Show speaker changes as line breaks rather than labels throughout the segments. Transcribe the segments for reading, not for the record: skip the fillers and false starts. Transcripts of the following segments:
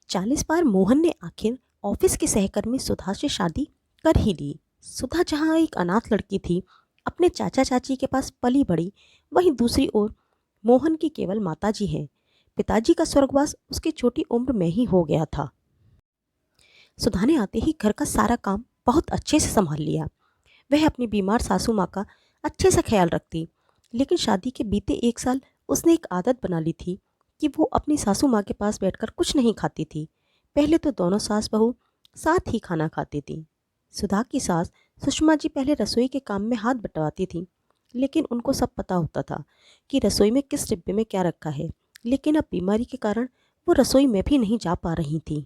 40 बार मोहन ने आखिर ऑफिस की सहकर्मी सुधा से शादी कर ही ली। सुधा जहाँ एक अनाथ लड़की थी, अपने चाचा चाची के पास पली बड़ी, वहीं दूसरी ओर मोहन की केवल माताजी हैं। पिताजी का स्वर्गवास उसकी छोटी उम्र में ही हो गया था। सुधा ने आते ही घर का सारा काम बहुत अच्छे से संभाल लिया। वह अपनी बीमार सासू माँ का अच्छे से ख्याल रखती। लेकिन शादी के बीते 1 साल उसने एक आदत बना ली थी कि वो अपनी सासू माँ के पास बैठकर कुछ नहीं खाती थी। पहले तो दोनों सास बहू साथ ही खाना खाती थी। सुधा की सास सुषमा जी पहले रसोई के काम में हाथ बटवाती थी, लेकिन उनको सब पता होता था कि रसोई में किस डिब्बे में क्या रखा है। लेकिन अब बीमारी के कारण वो रसोई में भी नहीं जा पा रही थी।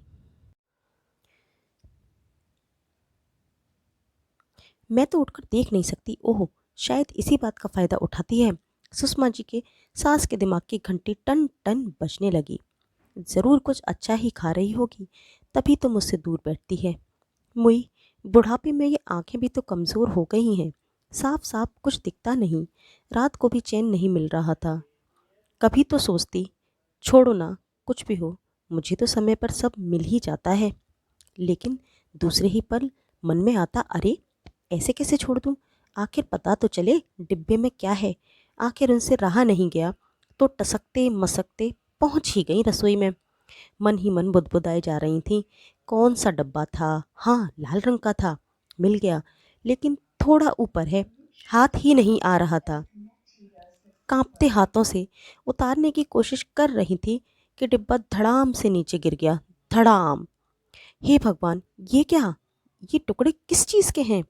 मैं तो उठकर देख नहीं सकती। ओह, शायद इसी बात का फ़ायदा उठाती है। सुषमा जी के सास के दिमाग की घंटी टन टन बजने लगी। ज़रूर कुछ अच्छा ही खा रही होगी, तभी तो मुझसे दूर बैठती है। मुई, बुढ़ापे में ये आंखें भी तो कमज़ोर हो गई हैं। साफ साफ कुछ दिखता नहीं। रात को भी चैन नहीं मिल रहा था। कभी तो सोचती, छोड़ो ना, कुछ भी हो, मुझे तो समय पर सब मिल ही जाता है। लेकिन दूसरे ही पल मन में आता, अरे ऐसे कैसे छोड़ दूँ? आखिर पता तो चले डिब्बे में क्या है। आखिर उनसे रहा नहीं गया तो टसकते मसकते पहुंच ही गई रसोई में। मन ही मन बुदबुदाए जा रही थी। कौन सा डब्बा था? हाँ, लाल रंग का था। मिल गया, लेकिन थोड़ा ऊपर है, हाथ ही नहीं आ रहा था। कांपते हाथों से उतारने की कोशिश कर रही थी कि डिब्बा धड़ाम से नीचे गिर गया। धड़ाम! हे भगवान, ये क्या? ये टुकड़े किस चीज़ के हैं?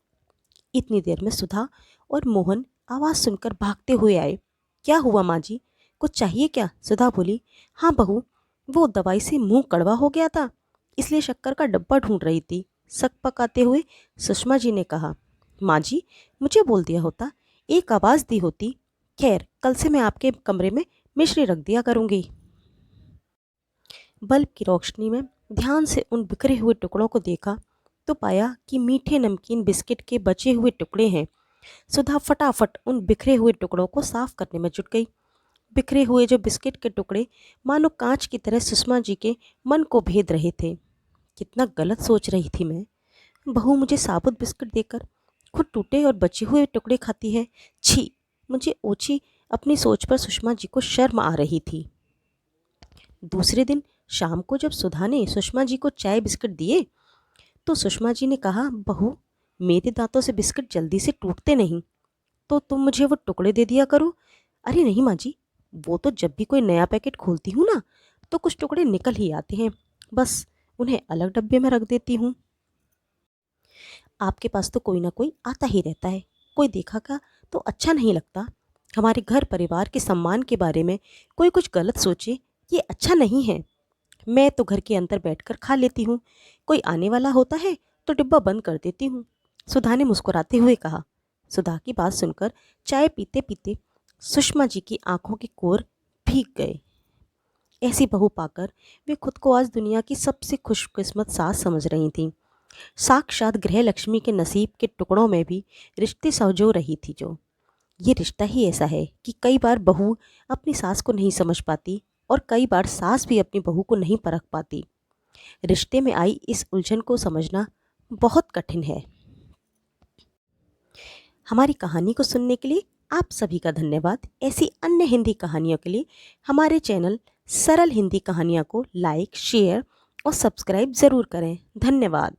इतनी देर में सुधा और मोहन आवाज़ सुनकर भागते हुए आए। क्या हुआ माँ जी? कुछ चाहिए क्या? सुधा बोली। हाँ बहू, वो दवाई से मुंह कड़वा हो गया था, इसलिए शक्कर का डब्बा ढूंढ रही थी, सक पकाते हुए सुषमा जी ने कहा। माँ जी, मुझे बोल दिया होता, एक आवाज़ दी होती। खैर, कल से मैं आपके कमरे में मिश्री रख दिया करूँगी। बल्ब की रोशनी में ध्यान से उन बिखरे हुए टुकड़ों को देखा तो पाया कि मीठे नमकीन बिस्किट के बचे हुए टुकड़े हैं। सुधा फटाफट उन बिखरे हुए टुकड़ों को साफ करने में जुट गई। बिखरे हुए जो बिस्किट के टुकड़े मानो कांच की तरह सुषमा जी के मन को भेद रहे थे। कितना गलत सोच रही थी मैं। बहू मुझे साबुत बिस्किट देकर खुद टूटे और बचे हुए टुकड़े खाती है। छी! मुझे ओछी अपनी सोच पर सुषमा जी को शर्म आ रही थी। दूसरे दिन शाम को जब सुधा ने सुषमा जी को चाय बिस्किट दिए तो सुषमा जी ने कहा, बहू मेरे दांतों से बिस्किट जल्दी से टूटते नहीं, तो तुम मुझे वो टुकड़े दे दिया करो। अरे नहीं माँ जी, वो तो जब भी कोई नया पैकेट खोलती हूँ ना, तो कुछ टुकड़े निकल ही आते हैं, बस उन्हें अलग डब्बे में रख देती हूँ। आपके पास तो कोई ना कोई आता ही रहता है, कोई देखा का तो अच्छा नहीं लगता। हमारे घर परिवार के सम्मान के बारे में कोई कुछ गलत सोचे, ये अच्छा नहीं है। मैं तो घर के अंदर बैठकर खा लेती हूँ, कोई आने वाला होता है तो डिब्बा बंद कर देती हूँ। सुधा ने मुस्कुराते हुए कहा। सुधा की बात सुनकर चाय पीते पीते सुषमा जी की आंखों के कोर भीग गए। ऐसी बहू पाकर वे खुद को आज दुनिया की सबसे खुशकिस्मत सास समझ रही थीं। साक्षात गृह लक्ष्मी के नसीब के टुकड़ों में भी रिश्ते संजो रही थी। जो ये रिश्ता ही ऐसा है कि कई बार बहू अपनी सास को नहीं समझ पाती और कई बार सास भी अपनी बहू को नहीं परख पाती। रिश्ते में आई इस उलझन को समझना बहुत कठिन है। हमारी कहानी को सुनने के लिए आप सभी का धन्यवाद। ऐसी अन्य हिंदी कहानियों के लिए हमारे चैनल सरल हिंदी कहानियाँ को लाइक, शेयर और सब्सक्राइब ज़रूर करें। धन्यवाद।